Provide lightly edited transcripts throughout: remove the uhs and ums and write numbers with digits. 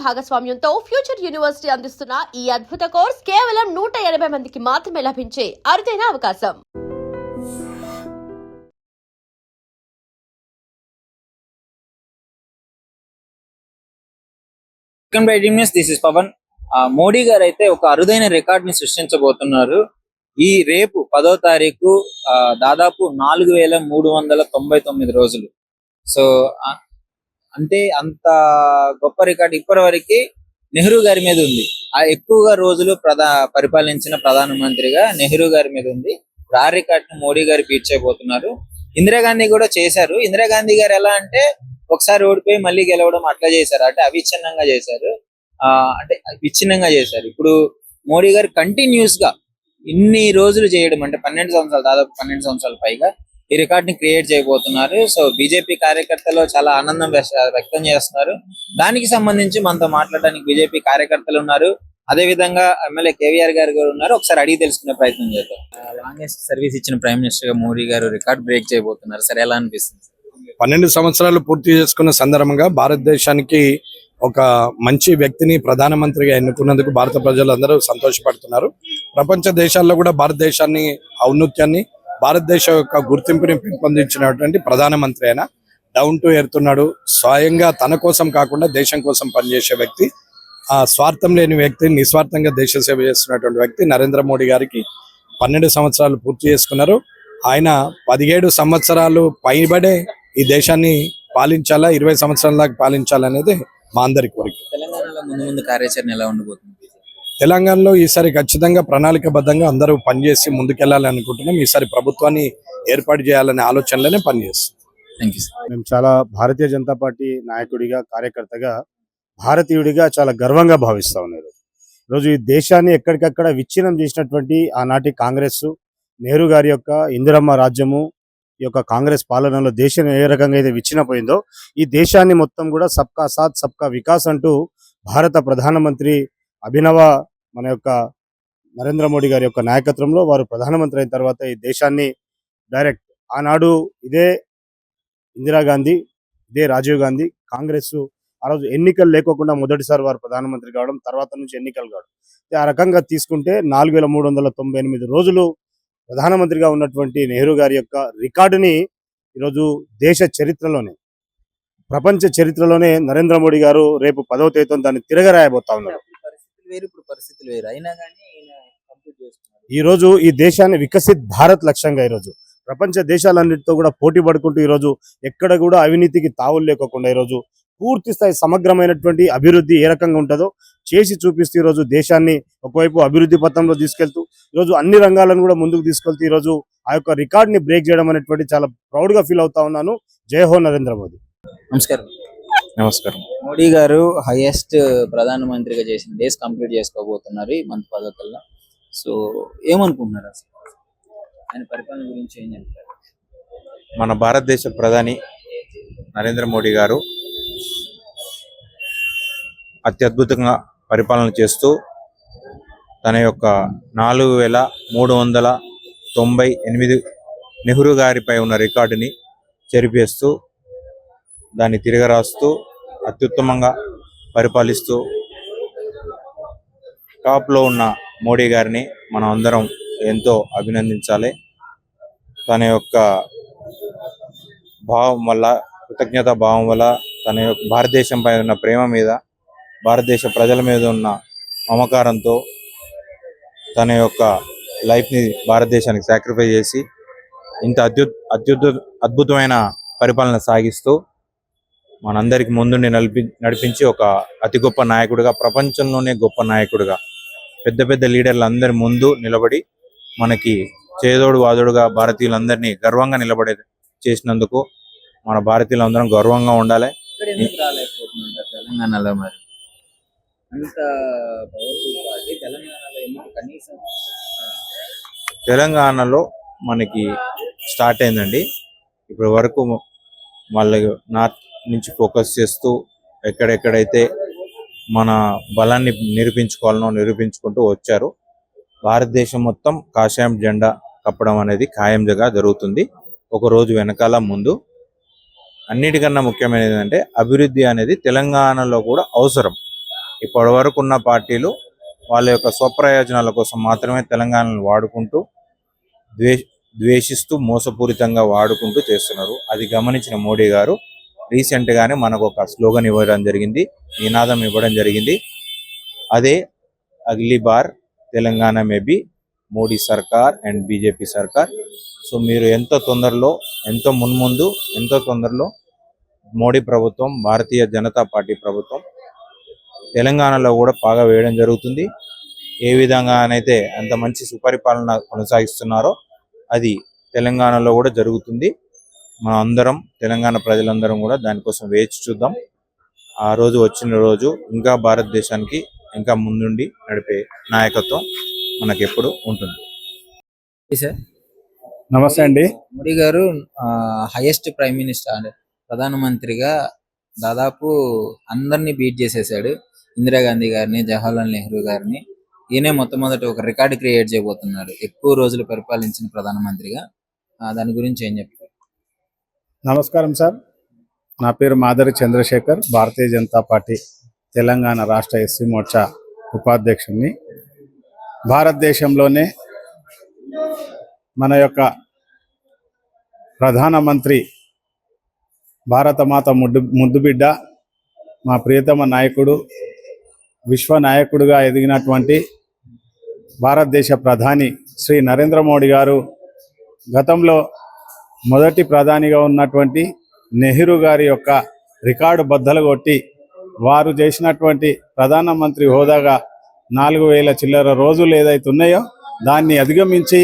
భాగస్వామ్యంతో future university అందిస్తున్న ఈ అద్భుత కోర్స్ కేవలం 180 మందికి మాత్రమే లభించే అరుదైన అవకాశం. This is Pawan. మోడీ గారు అయితే ఒక అరుదైన రికార్డ్ ని సృష్టించబోతున్నారు. ఈ రేపు 10వ తారీఖు దాదాపు 4399 రోజులు. సో అంటే అంత గొప్ప రికార్డ్ ఇప్పటి వరకు నెహ్రూ గారి మీద ఉంది. ఎక్కువగా రోజులు పరిపాలించిన ప్రధానమంత్రిగా నెహ్రూ గారి మీద ఉంది. ఆ రికార్డ్ ను మోడీ గారు బీట్ చేయబోతున్నారు. ఇందిరాగాంధీ కూడా చేశారు. ఇందిరాగాంధీ గారు ఎలా అంటే ఒకసారి ఓడిపోయి మళ్ళీ గెలవడం అట్లా చేశారు. అంటే అవిచ్ఛిన్నంగా చేశారు. విచ్ఛిన్నంగా చేశారు. ఇప్పుడు మోడీ గారు కంటిన్యూస్ గా ఇన్ని రోజులు చేయడం అంటే 12 సంవత్సరాలు, దాదాపు 12 సంవత్సరాల పైగా ఈ రికార్డ్ ని క్రియేట్ చేయబోతున్నారు. సో బీజేపీ కార్యకర్తలు చాలా ఆనందం వ్యక్తం చేస్తున్నారు. దానికి సంబంధించి మనతో మాట్లాడడానికి బీజేపీ కార్యకర్తలు ఉన్నారు. అదే విధంగా ఎమ్మెల్యే కేవీఆర్ గారు ఉన్నారు. ఒకసారి అడిగి తెలుసుకునే ప్రయత్నం చేద్దాం. లాంగెస్ట్ సర్వీస్ ఇచ్చిన ప్రైమ్ మినిస్టర్ గా మోడీ గారు రికార్డ్ బ్రేక్ చేయబోతున్నారు. సరే, ఎలా అనిపిస్తుంది? 12 సంవత్సరాలు పూర్తి చేసుకున్న సందర్భంగా భారతదేశానికి ఒక మంచి వ్యక్తిని ప్రధానమంత్రిగా ఎన్నుకున్నందుకు భారత ప్రజలందరూ సంతోషపడుతున్నారు. ప్రపంచ దేశాల్లో కూడా భారతదేశాన్ని ఔన్నత్యాన్ని, భారతదేశ యొక్క గుర్తింపుని పెంపొందించినటువంటి ప్రధానమంత్రి అయినా డౌన్ టు ఎర్త్ ఉన్నాడు. స్వయంగా తన కోసం కాకుండా దేశం కోసం పనిచేసే వ్యక్తి, స్వార్థం లేని వ్యక్తి, నిస్వార్థంగా దేశ సేవ చేస్తున్నటువంటి వ్యక్తి నరేంద్ర మోడీ గారికి 12 సంవత్సరాలు పూర్తి చేసుకున్నారు. ఆయన 17 సంవత్సరాలు పైబడే ఈ దేశాన్ని పాలించాలా, 20 సంవత్సరాల దాకా పాలించాలనేది మా అందరి కోరిక. తెలంగాణలో ముందు కార్యాచరణ ఎలా ఉండబోతుంది? తెలంగాణలో ఈసారి ఖచ్చితంగా ప్రణాళికబద్ధంగా అందరూ పనిచేసి ముందుకెళ్లాలని అనుకుంటున్నాం. ఈసారి ప్రభుత్వాన్ని ఏర్పాటు చేయాలనే ఆలోచనలోనే పనిచేస్తాం. మేము చాలా భారతీయ జనతా పార్టీ నాయకుడిగా, కార్యకర్తగా, భారతీయుడిగా చాలా గర్వంగా భావిస్తా ఉన్నారు. ఈరోజు ఈ దేశాన్ని ఎక్కడికక్కడ విచ్ఛిన్నం చేసినటువంటి ఆనాటి కాంగ్రెస్, నెహ్రూ గారి యొక్క ఇందిరమ్మ రాజ్యము, ఈ యొక్క కాంగ్రెస్ పాలనలో దేశం ఏ రకంగా అయితే విచ్ఛిన్నపోయిందో ఈ దేశాన్ని మొత్తం కూడా సబ్కా సాత్ సబ్కా వికాస్ అంటూ భారత ప్రధానమంత్రి అభినవ మన యొక్క నరేంద్ర మోడీ గారి యొక్క నాయకత్వంలో వారు ప్రధానమంత్రి అయిన తర్వాత ఈ దేశాన్ని డైరెక్ట్ ఆనాడు ఇదే ఇందిరాగాంధీ, ఇదే రాజీవ్ గాంధీ, కాంగ్రెస్ ఆ రోజు ఎన్నికలు లేకోకుండా మొదటిసారి వారు ప్రధానమంత్రి కావడం, తర్వాత నుంచి ఎన్నికలు కావడం, ఆ రకంగా తీసుకుంటే 4398 రోజులు ప్రధానమంత్రిగా ఉన్నటువంటి నెహ్రూ గారి యొక్క రికార్డుని ఈరోజు దేశ చరిత్రలోనే, ప్రపంచ చరిత్రలోనే నరేంద్ర మోడీ గారు రేపు 10వ తేదీన దాన్ని తిరగరాయబోతా ఉన్నారు. ఈరోజు ఈ దేశాన్ని వికసిత్ భారత్ లక్ష్యంగా ఈరోజు ప్రపంచ దేశాలన్నిటితో కూడా పోటీ పడుకుంటూ ఈరోజు ఎక్కడ కూడా అవినీతికి తావులు లేకోకుండా ఈరోజు పూర్తి స్థాయి సమగ్రమైనటువంటి అభివృద్ధి ఏ రకంగా ఉంటుందో చేసి చూపిస్తూ ఈరోజు దేశాన్ని ఒకవైపు అభివృద్ధి పథంలో తీసుకెళ్తూ ఈరోజు అన్ని రంగాలను కూడా ముందుకు తీసుకెళ్తూ ఈరోజు ఆ యొక్క రికార్డ్ని బ్రేక్ చేయడం అనేటువంటి చాలా ప్రౌడ్గా ఫీల్ అవుతా ఉన్నాను. జై హో నరేంద్ర మోదీ. నమస్కారం. మోడీ గారు హైయెస్ట్ ప్రధానమంత్రిగా చేసిన డేస్ కంప్లీట్ చేసుకోబోతున్నారు ఈ మంత్ 10వ కల్లా. సో ఏమనుకుంటున్నారు అసలు ఆయన పరిపాలన గురించి? ఏం చెప్తారు? మన భారతదేశ ప్రధాని నరేంద్ర మోడీ గారు అత్యద్భుతంగా పరిపాలన చేస్తూ తన యొక్క 4398 నెహ్రూ గారిపై ఉన్న రికార్డుని చెరిపేస్తూ దాన్ని తిరగరాస్తూ అత్యుత్తమంగా పరిపాలిస్తూ టాప్లో ఉన్న మోడీ గారిని మనం అందరం ఎంతో అభినందించాలి. తన యొక్క భావం వల్ల, కృతజ్ఞతా భావం వల్ల, తన యొక్క భారతదేశంపై ఉన్న ప్రేమ మీద, భారతదేశ ప్రజల మీద ఉన్న మమకారంతో తన యొక్క లైఫ్ని భారతదేశానికి సాక్రిఫైస్ చేసి ఇంత అద్భుతమైన పరిపాలన సాగిస్తూ మనందరికి ముందుండి నడిపించి ఒక అతి గొప్ప నాయకుడిగా, ప్రపంచంలోనే గొప్ప నాయకుడిగా, పెద్ద పెద్ద లీడర్లు అందరి ముందు నిలబడి మనకి చేదోడు వాదోడుగా భారతీయులందరినీ గర్వంగా నిలబడే చేసినందుకు మన భారతీయులందరం గర్వంగా ఉండాలి. తెలంగాణలో మరి అంత పవర్ఫుల్ పార్టీ తెలంగాణలో ఎందుకు కనీసం? తెలంగాణలో మనకి స్టార్ట్ అయిందండి. ఇప్పటి వరకు మళ్ళీ నార్త్ నుంచి ఫోకస్ చేస్తూ ఎక్కడెక్కడైతే మన బలాన్ని నిరూపించుకోవాలనో నిరూపించుకుంటూ వచ్చారు. భారతదేశం మొత్తం కాషాయం జెండా కప్పడం అనేది ఖాయంగా జరుగుతుంది. ఒక రోజు వెనకాల ముందు. అన్నిటికన్నా ముఖ్యమైనది ఏంటంటే అభివృద్ధి అనేది తెలంగాణలో కూడా అవసరం. ఇప్పటి వరకు ఉన్న పార్టీలు వాళ్ళ యొక్క స్వప్రయోజనాల కోసం మాత్రమే తెలంగాణను వాడుకుంటూ ద్వేషిస్తూ మోసపూరితంగా వాడుకుంటూ చేస్తున్నారు. అది గమనించిన మోడీ గారు రీసెంట్ గానే మనకు ఒక స్లోగన్ ఇవ్వడం జరిగింది, నినాదం ఇవ్వడం జరిగింది. అదే ugly bar Telangana maybe Modi సర్కార్ అండ్ బీజేపీ సర్కార్. సో మీరు ఎంతో తొందరలో మోడీ ప్రభుత్వం, భారతీయ జనతా పార్టీ ప్రభుత్వం తెలంగాణలో కూడా పాగా వేయడం జరుగుతుంది. ఏ విధంగానైతే అంత మంచి సుపరిపాలన కొనసాగిస్తున్నారో అది తెలంగాణలో కూడా జరుగుతుంది. మనం అందరం, తెలంగాణ ప్రజలందరం కూడా దానికోసం వేచి చూద్దాం. ఆ రోజు వచ్చిన రోజు ఇంకా భారతదేశానికి ఇంకా ముందుండి నడిపే నాయకత్వం మనకి ఎప్పుడు ఉంటుంది. సార్, నమస్తే అండి. మోడీ గారు హైయెస్ట్ ప్రైమ్ మినిస్టర్ అంటే ప్రధానమంత్రిగా దాదాపు అందరినీ బీట్ చేసేసాడు. ఇందిరాగాంధీ గారిని, జవహర్లాల్ నెహ్రూ గారిని. ఈయనే మొట్టమొదటి ఒక రికార్డు క్రియేట్ చేయబోతున్నాడు, ఎక్కువ రోజులు పరిపాలించిన ప్రధానమంత్రిగా. దాని గురించి ఏం చెప్తారు? నమస్కారం సార్, నా పేరు మాదరి చంద్రశేఖర్, భారతీయ జనతా పార్టీ తెలంగాణ రాష్ట్ర ఎస్సీ మోర్చా ఉపాధ్యక్షుడిని. భారతదేశంలోనే మన యొక్క ప్రధానమంత్రి భారతమాత ముద్దుబిడ్డ, మా ప్రియతమ నాయకుడు, విశ్వ నాయకుడిగా ఎదిగినటువంటి భారతదేశ ప్రధాని శ్రీ నరేంద్ర మోడీ గారు గతంలో మొదటి ప్రధానిగా ఉన్నటువంటి నెహ్రూ గారి యొక్క రికార్డు బద్దలు కొట్టి వారు చేసినటువంటి ప్రధానమంత్రి హోదాగా 4000 చిల్లర రోజులు ఏదైతే ఉన్నాయో దాన్ని అధిగమించి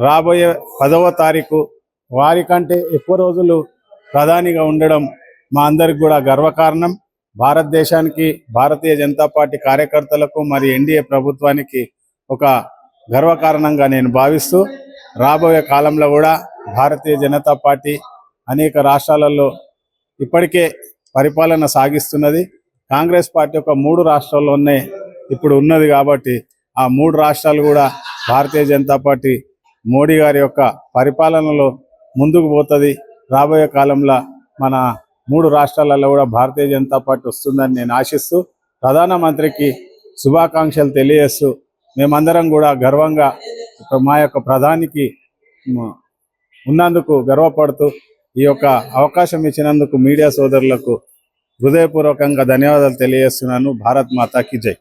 రాబోయే 10వ తారీఖు వారికంటే ఎక్కువ రోజులు ప్రధానిగా ఉండడం మా అందరికి కూడా గర్వకారణం. భారతదేశానికి, భారతీయ జనతా పార్టీ కార్యకర్తలకు, మరి ఎన్డీఏ ప్రభుత్వానికి ఒక గర్వకారణంగా నేను భావిస్తూ, రాబోయే కాలంలో కూడా భారతీయ జనతా పార్టీ అనేక రాష్ట్రాలలో ఇప్పటికే పరిపాలన సాగిస్తున్నది. కాంగ్రెస్ పార్టీ ఒక 3 రాష్ట్రాల్లోనే ఇప్పుడు ఉన్నది కాబట్టి ఆ 3 రాష్ట్రాలు కూడా భారతీయ జనతా పార్టీ మోడీ గారి యొక్క పరిపాలనలో ముందుకు పోతుంది. రాబోయే కాలంలో మన 3 రాష్ట్రాలలో కూడా భారతీయ జనతా పార్టీ వస్తుందని నేను ఆశిస్తూ, ప్రధానమంత్రికి శుభాకాంక్షలు తెలియజేస్తూ, మేమందరం కూడా గర్వంగా మా యొక్క ప్రధానికి ఉన్నందుకు గర్వపడుతూ, ఈ యొక్క అవకాశం ఇచ్చినందుకు మీడియా సోదరులకు హృదయపూర్వకంగా ధన్యవాదాలు తెలియజేస్తున్నాను. భారత్ మాతాకి జై.